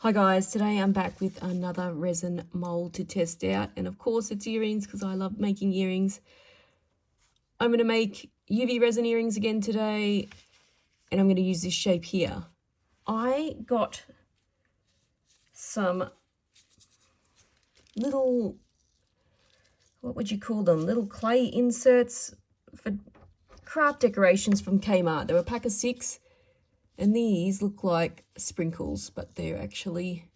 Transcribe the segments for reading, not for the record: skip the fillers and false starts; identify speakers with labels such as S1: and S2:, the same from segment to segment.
S1: Hi guys, today I'm back with another resin mold to test out, and of course it's earrings because I love making earrings. I'm going to make UV resin earrings again today, and I'm going to use this shape here. I got some little, what would you call them, little clay inserts for craft decorations from Kmart. They were a pack of 6, and these look like sprinkles, but they're actually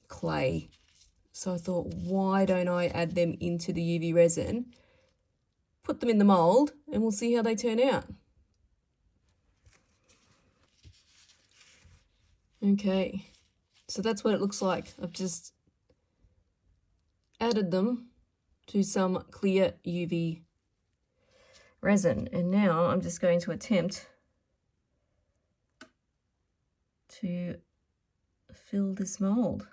S1: clay. So I thought, why don't I add them into the UV resin, put them in the mold, and we'll see how they turn out. Okay, so that's what it looks like. I've just added them to some clear UV resin, and now I'm just going to attempt to fill this mold.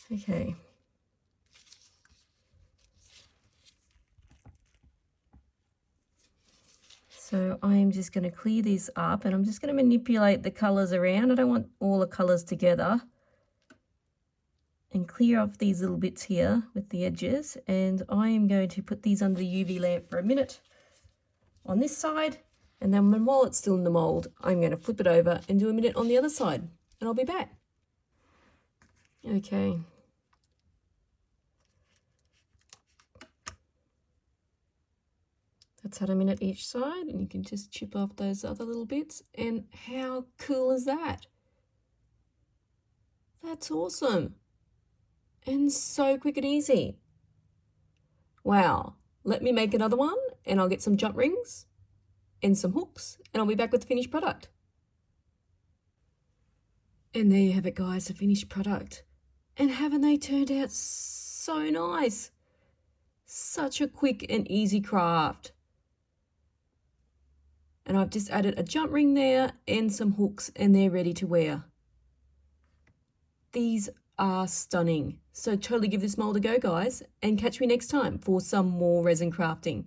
S1: Okay. So I am just going to clear this up, and I'm just going to manipulate the colours around. I don't want all the colours together. And clear off these little bits here with the edges. And I am going to put these under the UV lamp for a minute on this side. And then while it's still in the mould, I'm going to flip it over and do a minute on the other side. And I'll be back. Okay. That's had a minute each side, and you can just chip off those other little bits. And how cool is that? That's awesome. And so quick and easy. Wow. Let me make another one, and I'll get some jump rings and some hooks, and I'll be back with the finished product. And there you have it, guys, the finished product. And haven't they turned out so nice? Such a quick and easy craft. And I've just added a jump ring there and some hooks, and they're ready to wear. These are stunning. So totally give this mold a go, guys, and catch me next time for some more resin crafting.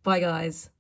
S1: Bye, guys.